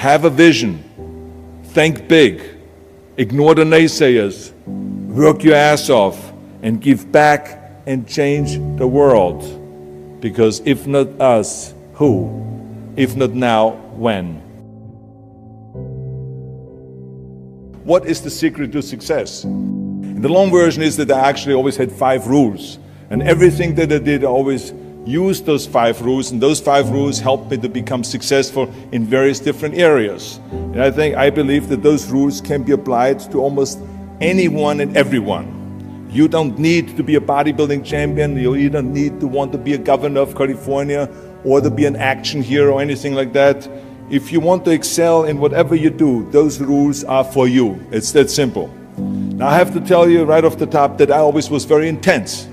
Have a vision. Think big. Ignore the naysayers. Work your ass off and give back and change the world. Because if not us, who? If not now, when? What is the secret to success? And the long version is that I actually always had 5 rules. And everything that I did, I always used those 5 rules. And those 5 rules helped me to become successful in various different areas. And I believe that those rules can be applied to almost anyone and everyone. You don't need to be a bodybuilding champion. You don't need to want to be a governor of California or to be an action hero or anything like that. If you want to excel in whatever you do, those rules are for you. It's that simple. Now I have to tell you right off the top that I always was very intense.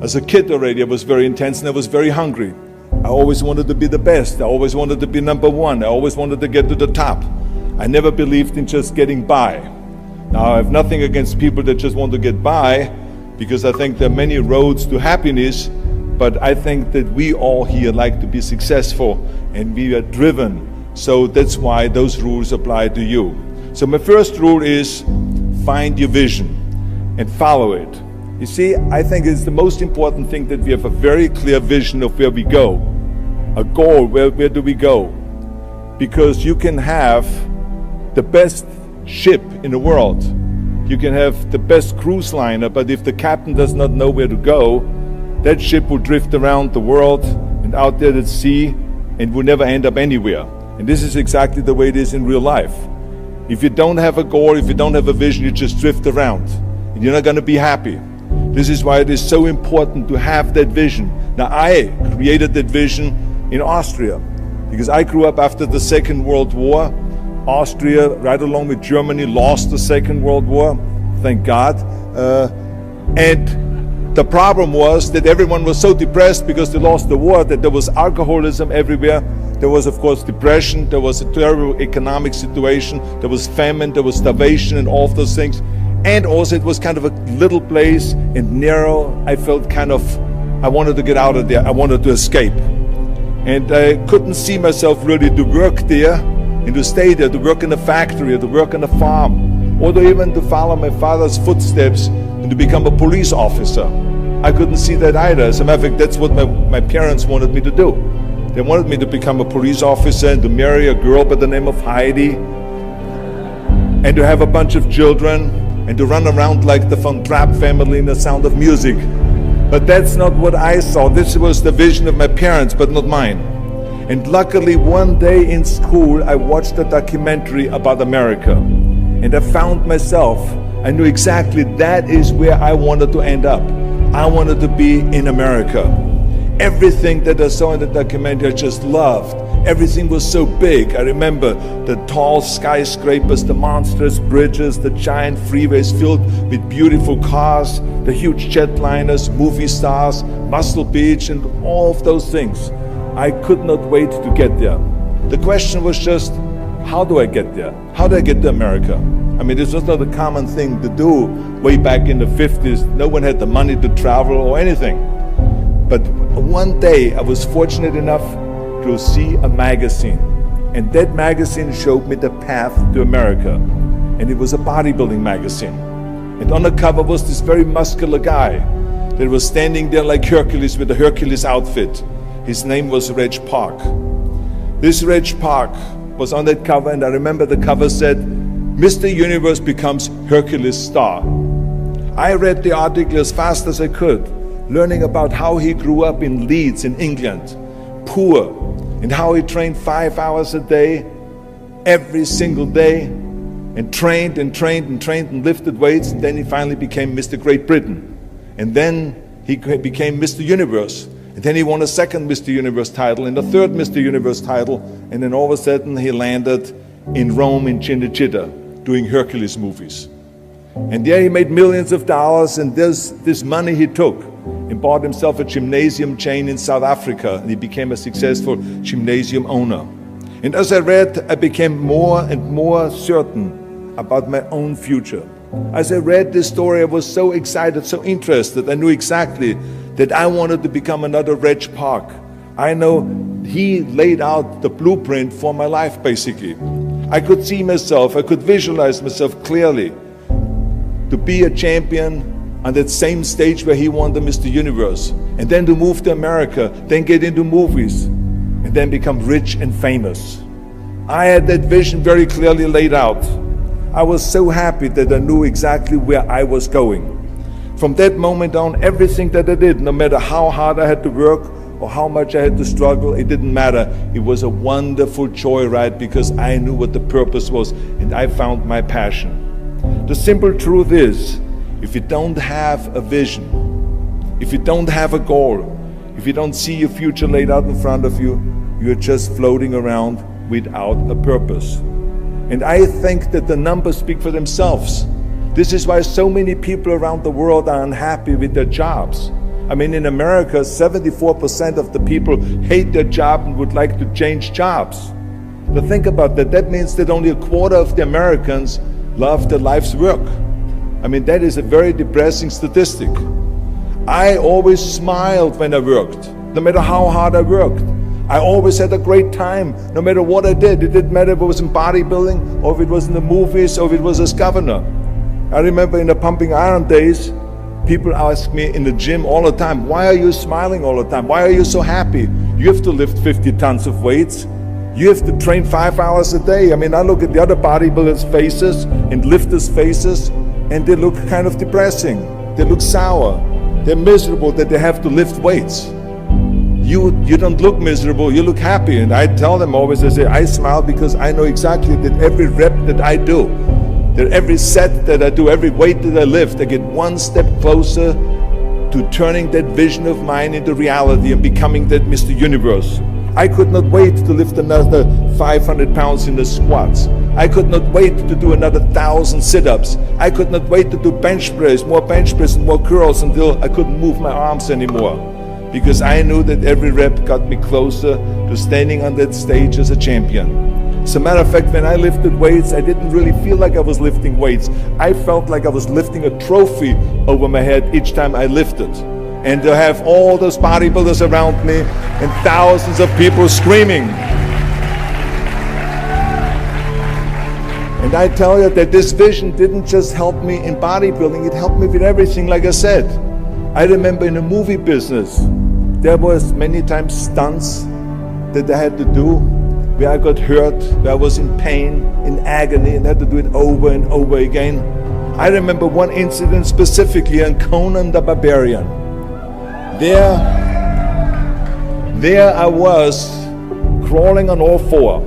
As a kid already, I was very intense and I was very hungry. I always wanted to be the best. I always wanted to be number one. I always wanted to get to the top. I never believed in just getting by. Now I have nothing against people that just want to get by, because I think there are many roads to happiness, but I think that we all here like to be successful and we are driven. So that's why those rules apply to you. So my first rule is find your vision and follow it. You see, I think it's the most important thing that we have a very clear vision of where we go. A goal, where do we go? Because you can have the best ship in the world. You can have the best cruise liner, but if the captain does not know where to go, that ship will drift around the world and out there at sea and will never end up anywhere. And this is exactly the way it is in real life. If you don't have a goal, if you don't have a vision, you just drift around and you're not going to be happy. This is why it is so important to have that vision. Now, I created that vision in Austria because I grew up after the Second World War. Austria, right along with Germany, lost the Second World War, thank God. And the problem was that everyone was so depressed because they lost the war that there was alcoholism everywhere. There was, of course, depression. There was a terrible economic situation. There was famine. There was starvation and all of those things. And also it was kind of a little place and narrow. I felt I wanted to get out of there. I wanted to escape. And I couldn't see myself really to work there and to stay there, to work in a factory or to work on a farm, or to even to follow my father's footsteps and to become a police officer. I couldn't see that either. As a matter of fact, that's what my parents wanted me to do. They wanted me to become a police officer and to marry a girl by the name of Heidi and to have a bunch of children and to run around like the Von Trapp family in The Sound of Music. But that's not what I saw. This was the vision of my parents, but not mine. And luckily, one day in school, I watched a documentary about America. And I found myself, I knew exactly that is where I wanted to end up. I wanted to be in America. Everything that I saw in the documentary, I just loved. Everything was so big. I remember the tall skyscrapers, the monstrous bridges, the giant freeways filled with beautiful cars, the huge jetliners, movie stars, Muscle Beach, and all of those things. I could not wait to get there. The question was just, how do I get there? How do I get to America? I mean, this was not a common thing to do way back in the 50s. No one had the money to travel or anything. But one day I was fortunate enough to see a magazine. And that magazine showed me the path to America. And it was a bodybuilding magazine. And on the cover was this very muscular guy that was standing there like Hercules with a Hercules outfit. His name was Reg Park. This Reg Park was on that cover, and I remember the cover said, Mr. Universe becomes Hercules star. I read the article as fast as I could, learning about how he grew up in Leeds in England, poor, and how he trained 5 hours a day, every single day, and trained and trained and trained and lifted weights, and then he finally became Mr. Great Britain. And then he became Mr. Universe. And then he won a second Mr. Universe title and a third Mr. Universe title. And then all of a sudden he landed in Rome in Cinecittà doing Hercules movies. And there he made millions of dollars, and this money he took and bought himself a gymnasium chain in South Africa, and he became a successful gymnasium owner. And as I read, I became more and more certain about my own future. As I read this story, I was so excited, so interested. I knew exactly that I wanted to become another Reg Park. I know he laid out the blueprint for my life, basically. I could see myself, I could visualize myself clearly to be a champion on that same stage where he won the Mr. Universe, and then to move to America, then get into movies, and then become rich and famous. I had that vision very clearly laid out. I was so happy that I knew exactly where I was going. From that moment on, everything that I did, no matter how hard I had to work or how much I had to struggle, it didn't matter. It was a wonderful joyride because I knew what the purpose was and I found my passion. The simple truth is, if you don't have a vision, if you don't have a goal, if you don't see your future laid out in front of you, you're just floating around without a purpose. And I think that the numbers speak for themselves. This is why so many people around the world are unhappy with their jobs. I mean, in America, 74% of the people hate their job and would like to change jobs. But think about that. That means that only a quarter of the Americans love their life's work. I mean, that is a very depressing statistic. I always smiled when I worked, no matter how hard I worked. I always had a great time, no matter what I did. It didn't matter if it was in bodybuilding, or if it was in the movies, or if it was as governor. I remember in the pumping iron days, people ask me in the gym all the time, why are you smiling all the time? Why are you so happy? You have to lift 50 tons of weights. You have to train 5 hours a day. I mean, I look at the other bodybuilders' faces and lifters' faces, and they look kind of depressing. They look sour. They're miserable that they have to lift weights. You don't look miserable, you look happy. And I tell them always, I say, I smile because I know exactly that every rep that I do, that every set that I do, every weight that I lift, I get one step closer to turning that vision of mine into reality and becoming that Mr. Universe. I could not wait to lift another 500 pounds in the squats. I could not wait to do another 1,000 sit-ups. I could not wait to do bench press, more bench press and more curls until I couldn't move my arms anymore. Because I knew that every rep got me closer to standing on that stage as a champion. As a matter of fact, when I lifted weights, I didn't really feel like I was lifting weights. I felt like I was lifting a trophy over my head each time I lifted. And to have all those bodybuilders around me and thousands of people screaming. And I tell you that this vision didn't just help me in bodybuilding, it helped me with everything, like I said. I remember in the movie business, there was many times stunts that I had to do where I got hurt, where I was in pain, in agony, and had to do it over and over again. I remember one incident specifically on Conan the Barbarian. There I was crawling on all four,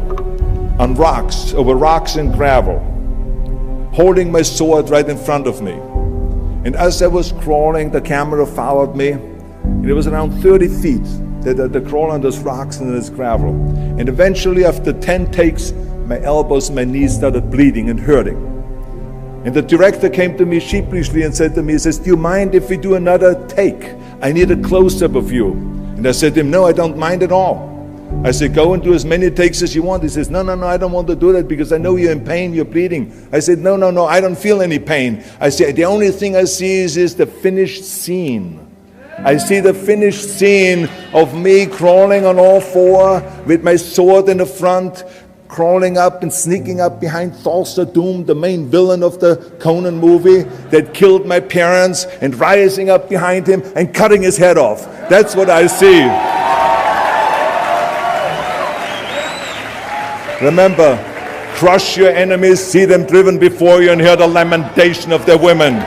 on rocks, over rocks and gravel, holding my sword right in front of me. And as I was crawling, the camera followed me, and it was around 30 feet that crawl on those rocks and this gravel. And eventually, after 10 takes, my elbows and my knees started bleeding and hurting. And the director came to me sheepishly and said to me, he says, do you mind if we do another take? I need a close-up of you. And I said to him, no, I don't mind at all. I said, go and do as many takes as you want. He says, no, I don't want to do that because I know you're in pain, you're bleeding. I said, no, I don't feel any pain. I said, the only thing I see is the finished scene. I see the finished scene of me crawling on all four with my sword in the front, crawling up and sneaking up behind Thulsa Doom, the main villain of the Conan movie that killed my parents, and rising up behind him and cutting his head off. That's what I see. Remember, crush your enemies, see them driven before you, and hear the lamentation of their women.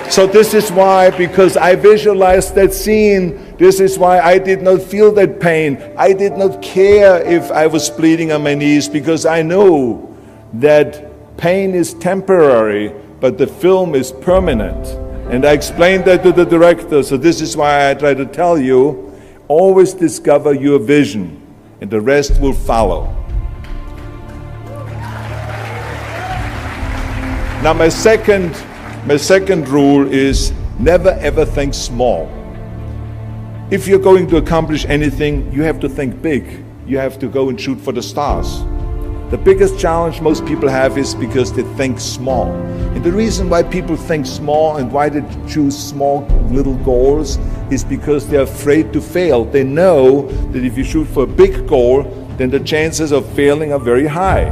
So this is why, because I visualized that scene, this is why I did not feel that pain. I did not care if I was bleeding on my knees, because I know that pain is temporary, but the film is permanent. And I explained that to the director, so this is why I try to tell you, always discover your vision, and the rest will follow. Now my second rule is never ever think small. If you're going to accomplish anything, you have to think big. You have to go and shoot for the stars. The biggest challenge most people have is because they think small. And the reason why people think small and why they choose small little goals is because they're afraid to fail. They know that if you shoot for a big goal, then the chances of failing are very high.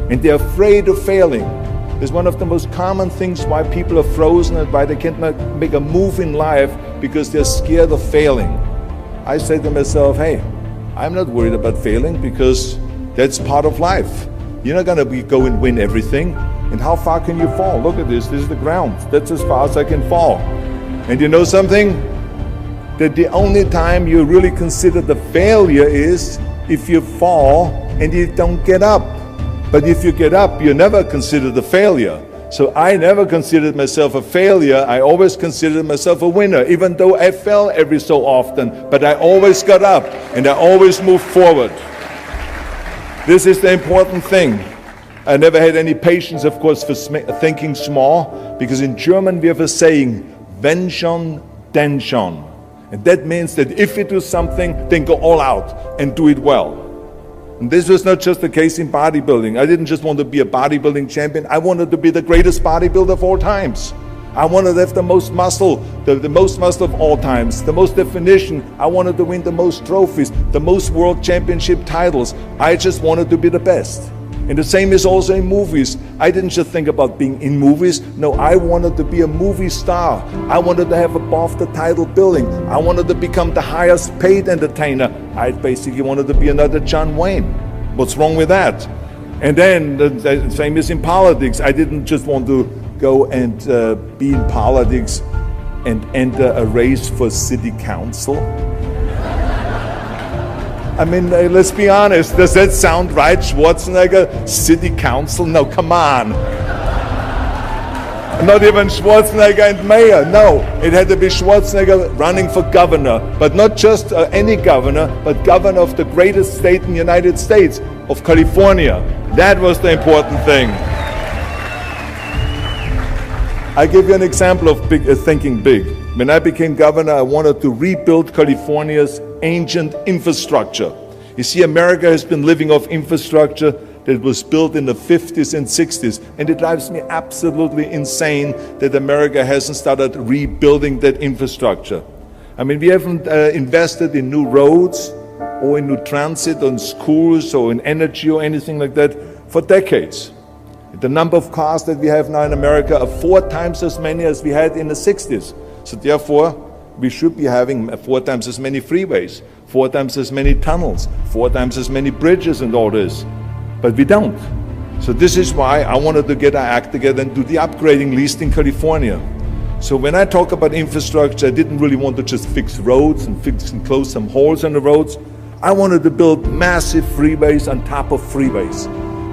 And they're afraid of failing. It's one of the most common things why people are frozen and why they can't make a move in life, because they're scared of failing. I say to myself, hey, I'm not worried about failing because that's part of life. You're not going to go and win everything. And how far can you fall? Look at this. This is the ground. That's as far as I can fall. And you know something? That the only time you really consider the failure is if you fall and you don't get up. But if you get up, you never consider the failure. So I never considered myself a failure. I always considered myself a winner, even though I fell every so often. But I always got up and I always moved forward. This is the important thing. I never had any patience, of course, for thinking small, because in German we have a saying, wenn schon, denn schon. And that means that if you do something, then go all out and do it well. And this was not just the case in bodybuilding. I didn't just want to be a bodybuilding champion. I wanted to be the greatest bodybuilder of all times. I wanted to have the most muscle, the most muscle of all times, the most definition. I wanted to win the most trophies, the most world championship titles. I just wanted to be the best. And the same is also in movies. I didn't just think about being in movies. No, I wanted to be a movie star. I wanted to have above the title billing. I wanted to become the highest paid entertainer. I basically wanted to be another John Wayne. What's wrong with that? And then the same is in politics. I didn't just want to go and be in politics and enter a race for city council. I mean, let's be honest, does that sound right, Schwarzenegger? City council? No, come on. Not even Schwarzenegger and mayor, no. It had to be Schwarzenegger running for governor, but not just any governor, but governor of the greatest state in the United States, of California. That was the important thing. I give you an example of thinking big. When I became governor, I wanted to rebuild California's ancient infrastructure. You see, America has been living off infrastructure that was built in the 50s and 60s, and it drives me absolutely insane that America hasn't started rebuilding that infrastructure. I mean, we haven't invested in new roads or in new transit, or in schools, or in energy, or anything like that for decades. The number of cars that we have now in America are 4 times as many as we had in the 60s. So therefore, we should be having 4 times as many freeways, 4 times as many tunnels, 4 times as many bridges and all this. But we don't. So this is why I wanted to get our act together and do the upgrading, at least in California. So when I talk about infrastructure, I didn't really want to just fix roads and fix and close some holes on the roads. I wanted to build massive freeways on top of freeways.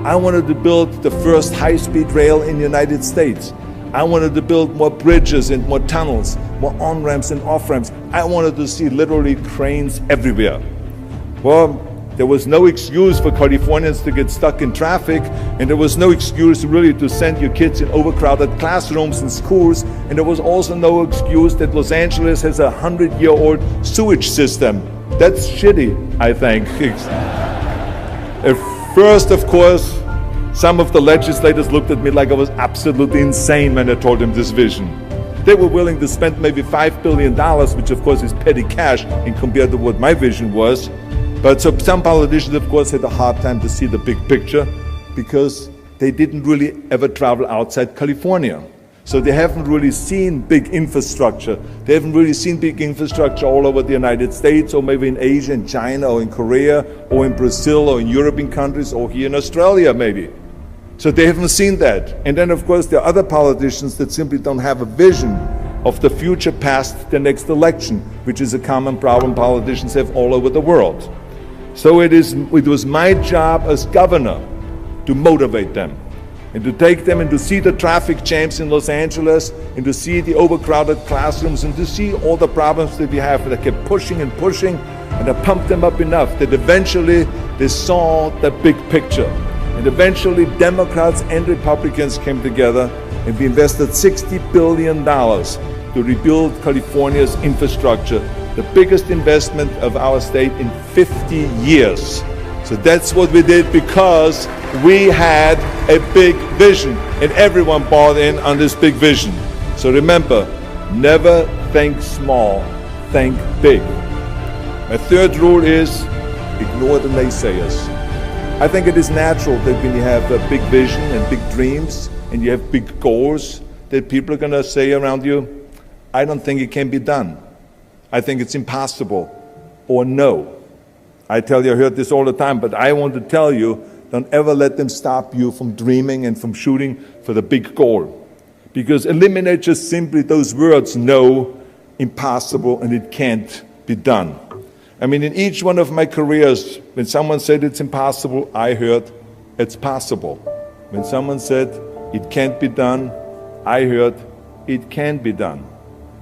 I wanted to build the first high-speed rail in the United States. I wanted to build more bridges and more tunnels, more on-ramps and off-ramps. I wanted to see literally cranes everywhere. Well, there was no excuse for Californians to get stuck in traffic, and there was no excuse really to send your kids in overcrowded classrooms in schools, and there was also no excuse that Los Angeles has a 100-year-old sewage system. That's shitty, I think. At first, of course, some of the legislators looked at me like I was absolutely insane when I told them this vision. They were willing to spend maybe $5 billion, which of course is petty cash in compared to what my vision was. But so some politicians, of course, had a hard time to see the big picture because they didn't really ever travel outside California. So they haven't really seen big infrastructure. They haven't really seen big infrastructure all over the United States, or maybe in Asia, in China, or in Korea, or in Brazil, or in European countries, or here in Australia maybe. So they haven't seen that. And then, of course, there are other politicians that simply don't have a vision of the future past the next election, which is a common problem politicians have all over the world. So it was my job as governor to motivate them and to take them and to see the traffic jams in Los Angeles and to see the overcrowded classrooms and to see all the problems that we have. And I kept pushing and pushing, and I pumped them up enough that eventually they saw the big picture. And eventually Democrats and Republicans came together, and we invested $60 billion to rebuild California's infrastructure, the biggest investment of our state in 50 years. So that's what we did because we had a big vision, and everyone bought in on this big vision. So remember, never think small, think big. My third rule is ignore the naysayers. I think it is natural that when you have a big vision and big dreams and you have big goals, that people are going to say around you, I don't think it can be done. I think it's impossible, or no. I tell you, I heard this all the time, but I want to tell you, don't ever let them stop you from dreaming and from shooting for the big goal. Because eliminate just simply those words, no, impossible, and it can't be done. I mean, in each one of my careers, when someone said it's impossible, I heard it's possible. When someone said it can't be done, I heard it can be done.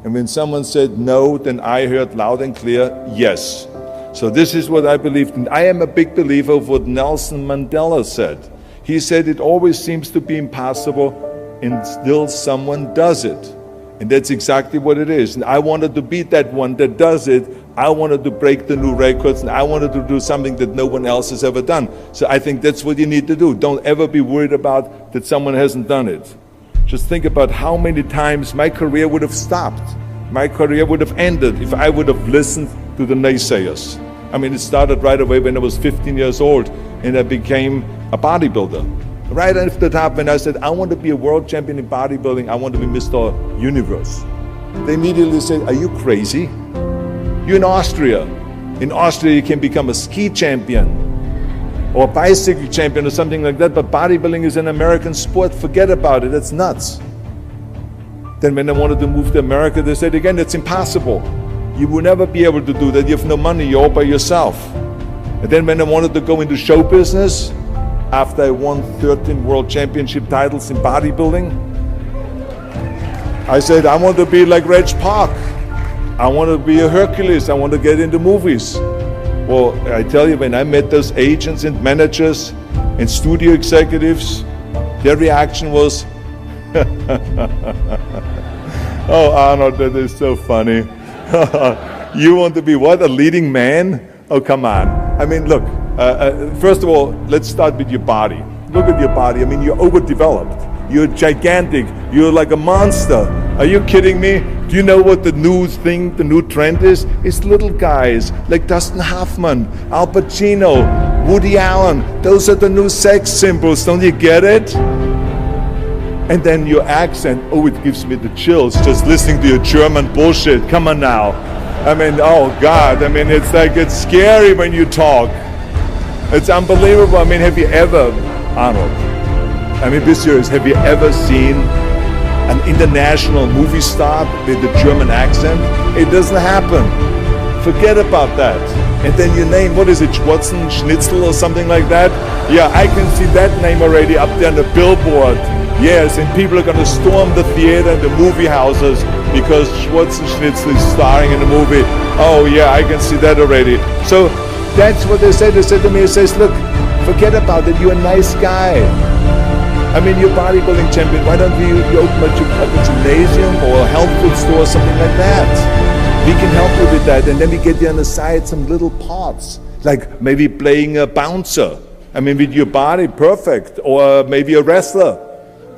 And when someone said no, then I heard loud and clear, yes. So this is what I believed in. I am a big believer of what Nelson Mandela said. He said it always seems to be impossible and still someone does it. And that's exactly what it is. And I wanted to be that one that does it. I wanted to break the new records, and I wanted to do something that no one else has ever done. So I think that's what you need to do. Don't ever be worried about that someone hasn't done it. Just think about how many times my career would have stopped. My career would have ended if I would have listened to the naysayers. I mean, it started right away when I was 15 years old and I became a bodybuilder. Right after the top, when I said, I want to be a world champion in bodybuilding, I want to be Mr. Universe. They immediately said, are you crazy? You're in Austria. In Austria, you can become a ski champion or a bicycle champion or something like that, but bodybuilding is an American sport. Forget about it, that's nuts. Then when I wanted to move to America, they said again, it's impossible. You will never be able to do that. You have no money, you're all by yourself. And then when I wanted to go into show business, after I won 13 world championship titles in bodybuilding, I said, I want to be like Reg Park. I want to be a Hercules. I want to get into movies. Well, I tell you, when I met those agents and managers and studio executives, their reaction was, oh, Arnold, that is so funny. You want to be what, a leading man? Oh, come on. I mean, look, first of all, let's start with your body. Look at your body. I mean, you're overdeveloped. You're gigantic. You're like a monster. Are you kidding me? Do you know what the new thing, the new trend is? It's little guys like Dustin Hoffman, Al Pacino, Woody Allen. Those are the new sex symbols. Don't you get it? And then your accent, oh, it gives me the chills just listening to your German bullshit. Come on now. I mean, oh God, I mean, it's like, it's scary when you talk. It's unbelievable. I mean, have you ever, Arnold, I mean, this year, have you ever seen an international movie star with a German accent? It doesn't happen. Forget about that. And then your name, what is it, Schwarzen, Schnitzel or something like that? Yeah, I can see that name already up there on the billboard. Yes, and people are going to storm the theater and the movie houses because Schwarzen Schnitzel is starring in the movie. Oh yeah, I can see that already. So that's what they said. They said to me, it says, look, forget about it, you're a nice guy. I mean, you're a bodybuilding champion, why don't you open a gymnasium or a health food store or something like that? We can help you with that, and then we get you on the side some little parts, like maybe playing a bouncer. I mean, with your body, perfect, or maybe a wrestler.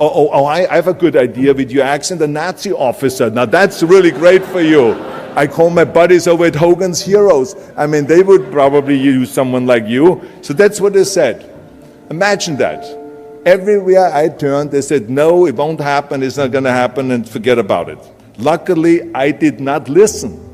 Oh, I have a good idea with your accent, a Nazi officer. Now that's really great for you. I call my buddies over at Hogan's Heroes. I mean, they would probably use someone like you. So that's what they said. Imagine that. Everywhere I turned, they said, no, it won't happen, it's not going to happen, and forget about it. Luckily, I did not listen.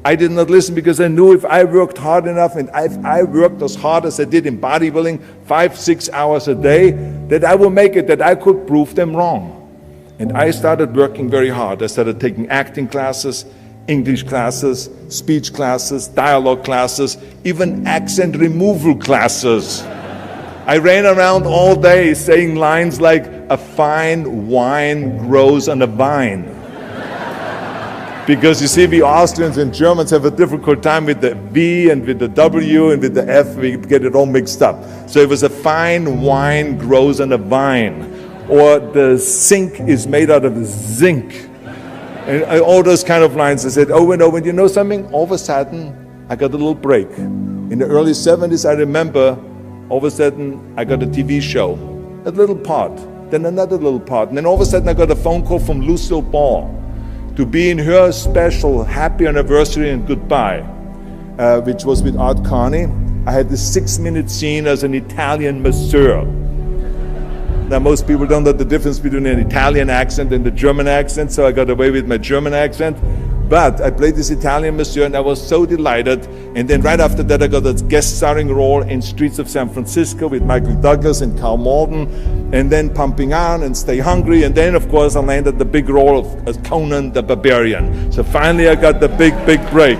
I did not listen because I knew if I worked hard enough and if I worked as hard as I did in bodybuilding, 5-6 hours a day, that I will make it, that I could prove them wrong. And I started working very hard. I started taking acting classes, English classes, speech classes, dialogue classes, even accent removal classes. I ran around all day saying lines like, a fine wine grows on a vine. Because you see, we Austrians and Germans have a difficult time with the V and with the W and with the F, we get it all mixed up. So it was a fine wine grows on a vine. Or the sink is made out of zinc. And all those kind of lines. I said, over and over, and you know something? All of a sudden, I got a little break. In the early 70s, I remember All of a sudden, I got a TV show, a little part, then another little part. And then all of a sudden, I got a phone call from Lucille Ball to be in her special Happy Anniversary and Goodbye, which was with Art Carney. I had this 6-minute scene as an Italian masseur. Now, most people don't know the difference between an Italian accent and the German accent, so I got away with my German accent. But I played this Italian masseur, and I was so delighted. And then right after that, I got a guest starring role in Streets of San Francisco with Michael Douglas and Carl Malden, and then Pumping On and Stay Hungry. And then, of course, I landed the big role of as Conan the Barbarian. So finally, I got the big break.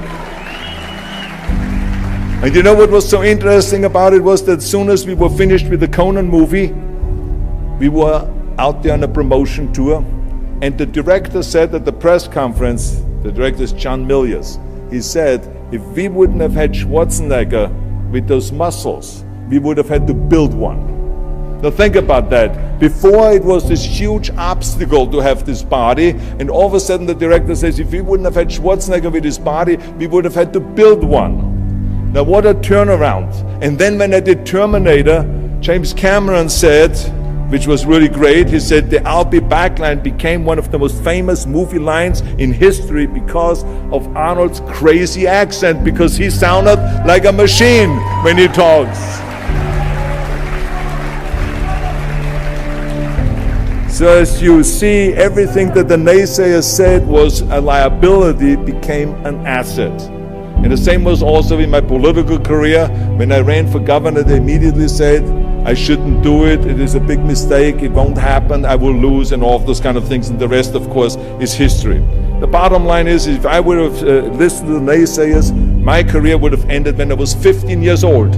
And you know what was so interesting about it was that as soon as we were finished with the Conan movie, we were out there on a promotion tour, and the director said at the press conference, the director is John Milius, he said, if we wouldn't have had Schwarzenegger with those muscles, we would have had to build one. Now think about that. Before it was this huge obstacle to have this body, and all of a sudden the director says, if we wouldn't have had Schwarzenegger with his body, we would have had to build one. Now what a turnaround. And then when I did Terminator, James Cameron said, which was really great, he said the "I'll be back" line became one of the most famous movie lines in history because of Arnold's crazy accent, because he sounded like a machine when he talks. So as you see, everything that the naysayers said was a liability became an asset. And the same was also in my political career. When I ran for governor, they immediately said, I shouldn't do it, it is a big mistake, it won't happen, I will lose, and all of those kind of things, and the rest, of course, is history. The bottom line is, if I would have listened to the naysayers, my career would have ended when I was 15 years old.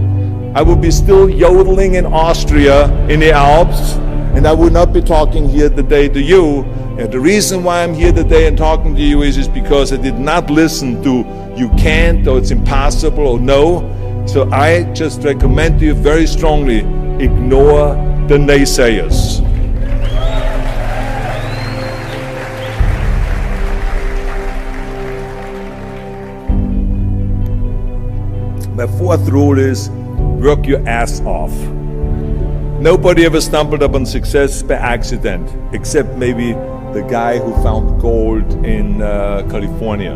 I would be still yodeling in Austria, in the Alps, and I would not be talking here today to you. And the reason why I'm here today and talking to you is because I did not listen to you can't, or it's impossible, or no. So I just recommend to you very strongly, ignore the naysayers. My fourth rule is, work your ass off. Nobody ever stumbled upon success by accident, except maybe the guy who found gold in California.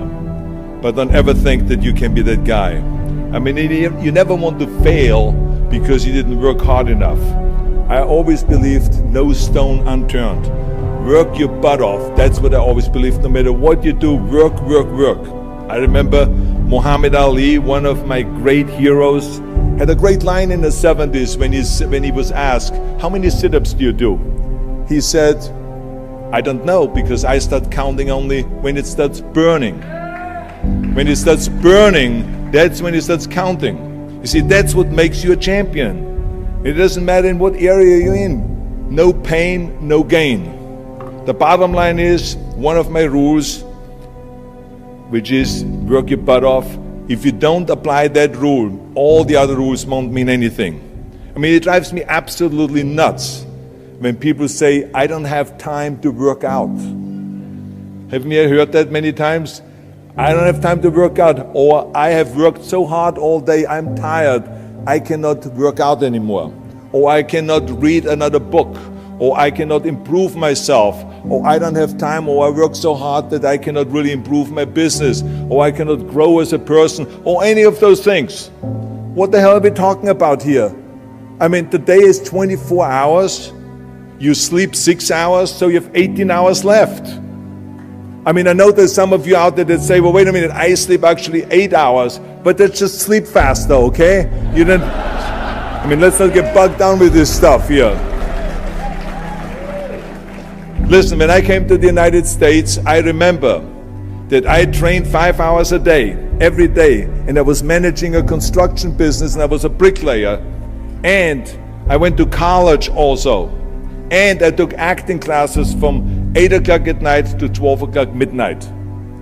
But don't ever think that you can be that guy. I mean, you never want to fail because you didn't work hard enough. I always believed no stone unturned. Work your butt off. That's what I always believed. No matter what you do, work, work, work. I remember Muhammad Ali, one of my great heroes, had a great line in the 70s when he was asked, how many sit-ups do you do? He said, I don't know, because I start counting only when it starts burning. When it starts burning, that's when it starts counting. You see, that's what makes you a champion. It doesn't matter in what area you're in. No pain, no gain. The bottom line is, one of my rules, which is work your butt off. If you don't apply that rule, all the other rules won't mean anything. I mean, it drives me absolutely nuts when people say, I don't have time to work out. Haven't you heard that many times? I don't have time to work out, or I have worked so hard all day, I'm tired, I cannot work out anymore. Or I cannot read another book, or I cannot improve myself, or I don't have time, or I work so hard that I cannot really improve my business, or I cannot grow as a person, or any of those things. What the hell are we talking about here? I mean, the day is 24 hours, you sleep 6 hours, so you have 18 hours left. I mean, I know there's some of you out there that say, well, wait a minute, I sleep actually 8 hours, but that's just sleep faster, okay? You don't, I mean, let's not get bogged down with this stuff here. Listen, when I came to the United States, I remember that I trained 5 hours a day, every day, and I was managing a construction business, and I was a bricklayer, and I went to college also, and I took acting classes from 8 o'clock at night to 12 o'clock midnight.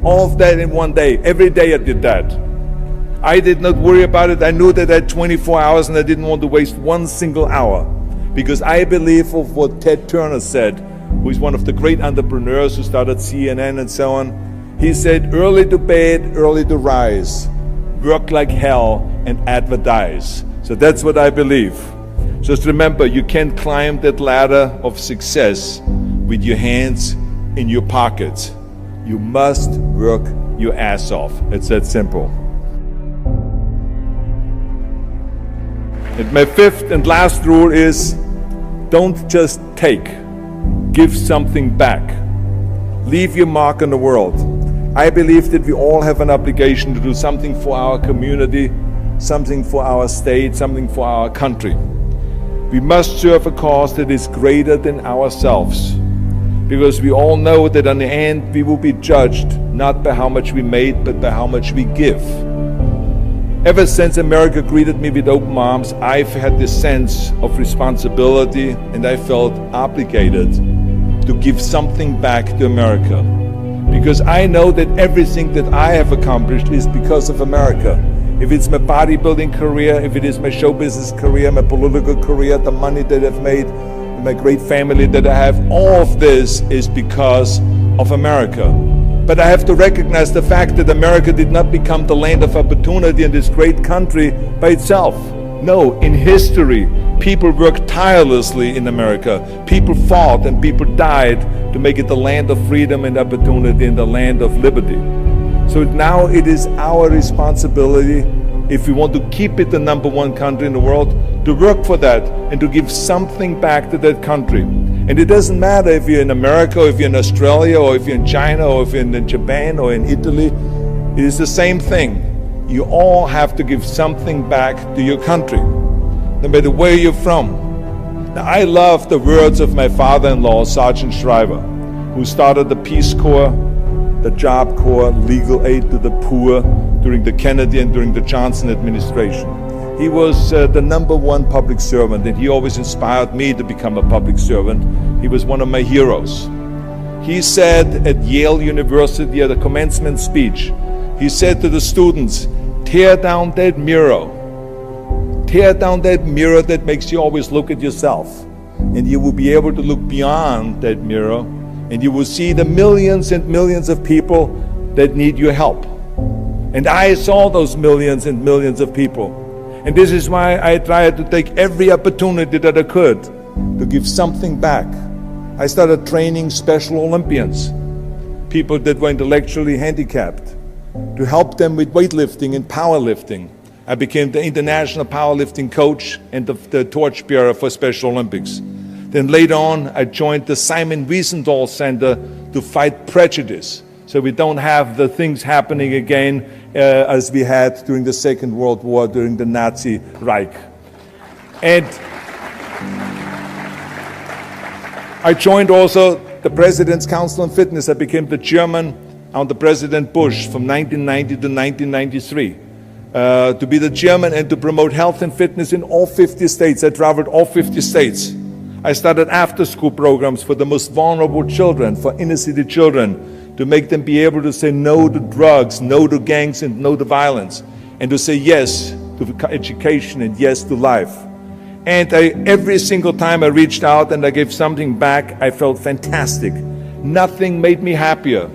All of that in one day. Every day I did that. I did not worry about it. I knew that I had 24 hours and I didn't want to waste one single hour, because I believe of what Ted Turner said, who is one of the great entrepreneurs who started CNN and so on. He said, early to bed, early to rise, work like hell and advertise. So that's what I believe. Just remember, you can't climb that ladder of success with your hands in your pockets. You must work your ass off. It's that simple. And my fifth and last rule is, don't just take, give something back. Leave your mark on the world. I believe that we all have an obligation to do something for our community, something for our state, something for our country. We must serve a cause that is greater than ourselves, because we all know that in the end we will be judged not by how much we made, but by how much we give. Ever since America greeted me with open arms, I've had this sense of responsibility, and I felt obligated to give something back to America. Because I know that everything that I have accomplished is because of America. If it's my bodybuilding career, if it is my show business career, my political career, the money that I've made, my great family that I have, all of this is because of America. But I have to recognize the fact that America did not become the land of opportunity in this great country by itself. No, in history, people worked tirelessly in America. People fought and people died to make it the land of freedom and opportunity and the land of liberty. So now it is our responsibility, if we want to keep it the #1 country in the world, to work for that and to give something back to that country. And it doesn't matter if you're in America, or if you're in Australia, or if you're in China, or if you're in Japan, or in Italy. It is the same thing. You all have to give something back to your country, no matter where you're from. Now, I love the words of my father-in-law, Sergeant Shriver, who started the Peace Corps, the Job Corps, legal aid to the poor during the Kennedy and during the Johnson administration. He was the #1 public servant, and he always inspired me to become a public servant. He was one of my heroes. He said at Yale University at a commencement speech, he said to the students, tear down that mirror. Tear down that mirror that makes you always look at yourself. And you will be able to look beyond that mirror, and you will see the millions and millions of people that need your help. And I saw those millions and millions of people. And this is why I tried to take every opportunity that I could to give something back. I started training Special Olympians, people that were intellectually handicapped, to help them with weightlifting and powerlifting. I became the international powerlifting coach and the torchbearer for Special Olympics. Then later on, I joined the Simon Wiesenthal Center to fight prejudice, so we don't have the things happening again as we had during the Second World War, during the Nazi Reich. And I joined also the President's Council on Fitness. I became the chairman under President Bush from 1990 to 1993. To be the chairman and to promote health and fitness in all 50 states. I traveled all 50 states. I started after-school programs for the most vulnerable children, for inner-city children, to make them be able to say no to drugs, no to gangs, and no to violence, and to say yes to education and yes to life. And every single time I reached out and I gave something back, I felt fantastic. Nothing made me happier.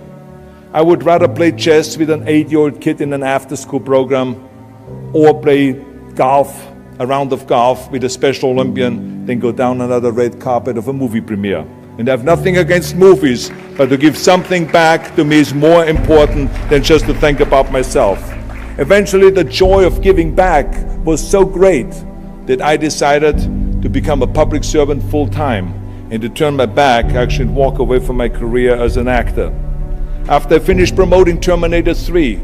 I would rather play chess with an 8-year-old kid in an after-school program, or play golf, a round of golf with a Special Olympian, than go down another red carpet of a movie premiere. And I have nothing against movies, but to give something back to me is more important than just to think about myself. Eventually, the joy of giving back was so great that I decided to become a public servant full-time and to turn my back, actually, and walk away from my career as an actor. After I finished promoting Terminator 3,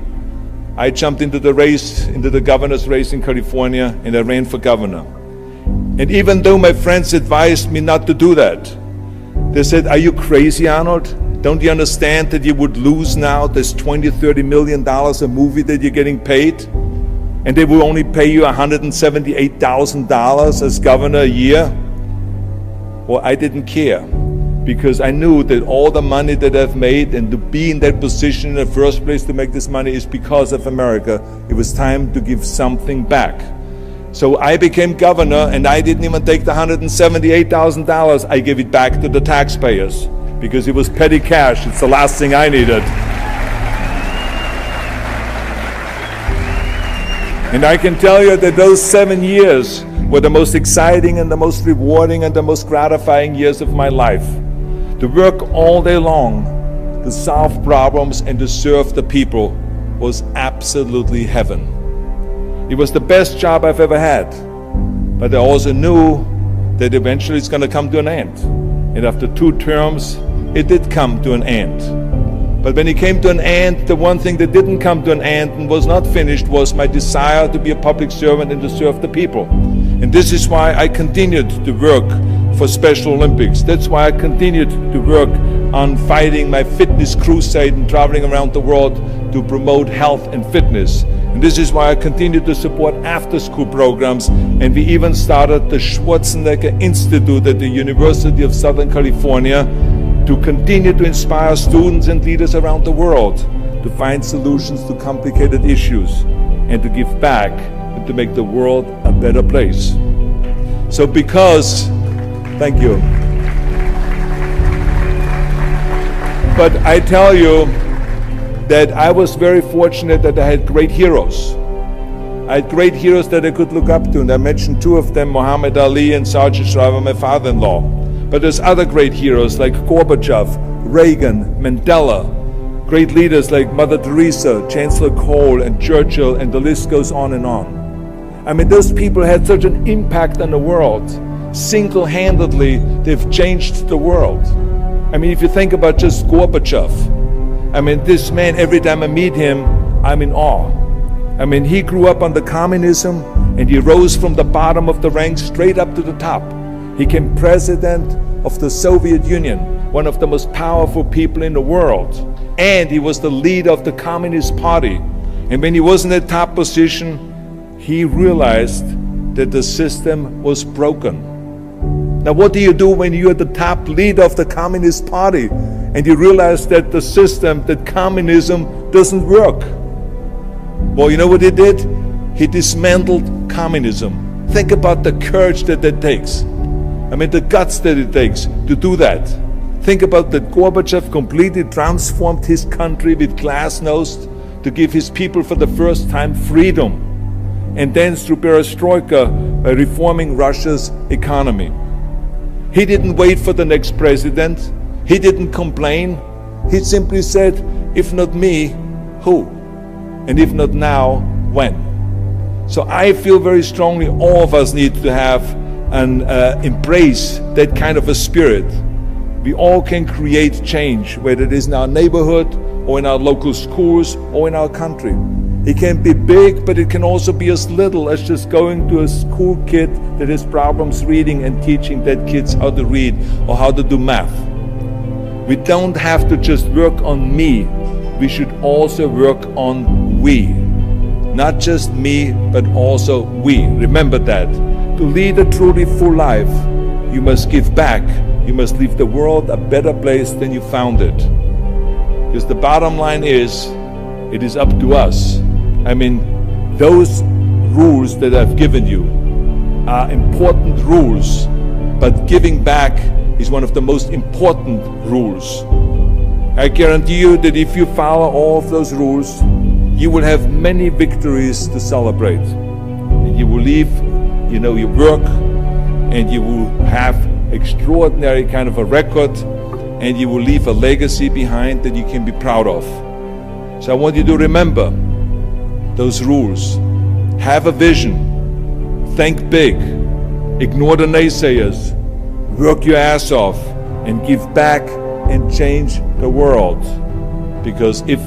I jumped into the race, into the governor's race in California, and I ran for governor. And even though my friends advised me not to do that, they said, "Are you crazy, Arnold? Don't you understand that you would lose now this $20, $30 million a movie that you're getting paid? And they will only pay you $178,000 as governor a year?" Well, I didn't care, because I knew that all the money that I've made and to be in that position in the first place to make this money is because of America. It was time to give something back. So I became governor, and I didn't even take the $178,000. I gave it back to the taxpayers because it was petty cash. It's the last thing I needed. And I can tell you that those 7 years were the most exciting and the most rewarding and the most gratifying years of my life. To work all day long, to solve problems and to serve the people was absolutely heaven. It was the best job I've ever had. But I also knew that eventually it's going to come to an end. And after 2 terms, it did come to an end. But when it came to an end, the one thing that didn't come to an end and was not finished was my desire to be a public servant and to serve the people. And this is why I continued to work for Special Olympics. That's why I continued to work on fighting my fitness crusade and traveling around the world to promote health and fitness. And this is why I continue to support after-school programs, and we even started the Schwarzenegger Institute at the University of Southern California to continue to inspire students and leaders around the world to find solutions to complicated issues and to give back and to make the world a better place. So thank you. But I tell you that I was very fortunate that I had great heroes. I had great heroes that I could look up to, and I mentioned 2 of them, Muhammad Ali and Sergeant Shriver, my father-in-law. But there's other great heroes like Gorbachev, Reagan, Mandela, great leaders like Mother Teresa, Chancellor Kohl, and Churchill, and the list goes on and on. I mean, those people had such an impact on the world. Single-handedly, they've changed the world. I mean, if you think about just Gorbachev, I mean, this man, every time I meet him, I'm in awe. I mean, he grew up under communism and he rose from the bottom of the ranks straight up to the top. He became president of the Soviet Union, one of the most powerful people in the world. And he was the leader of the Communist Party. And when he was in the top position, he realized that the system was broken. Now, what do you do when you're the top leader of the Communist Party and you realize that the system, that communism doesn't work? Well, you know what he did? He dismantled communism. Think about the courage that takes. I mean, the guts that it takes to do that. Think about that Gorbachev completely transformed his country with glasnost to give his people for the first time freedom. And then through perestroika, by reforming Russia's economy. He didn't wait for the next president. He didn't complain. He simply said, if not me, who? And if not now, when? So I feel very strongly all of us need to have and embrace that kind of a spirit. We all can create change, whether it is in our neighborhood or in our local schools or in our country. It can be big, but it can also be as little as just going to a school kid that has problems reading and teaching that kids how to read or how to do math. We don't have to just work on me. We should also work on we. Not just me, but also we. Remember that. To lead a truly full life, you must give back. You must leave the world a better place than you found it. Because the bottom line is, it is up to us. I mean, those rules that I've given you are important rules, but giving back is one of the most important rules. I guarantee you that if you follow all of those rules, you will have many victories to celebrate. And you will leave, your work, and you will have extraordinary kind of a record, and you will leave a legacy behind that you can be proud of. So I want you to remember those rules. Have a vision. Think big. Ignore the naysayers. Work your ass off and give back and change the world. Because if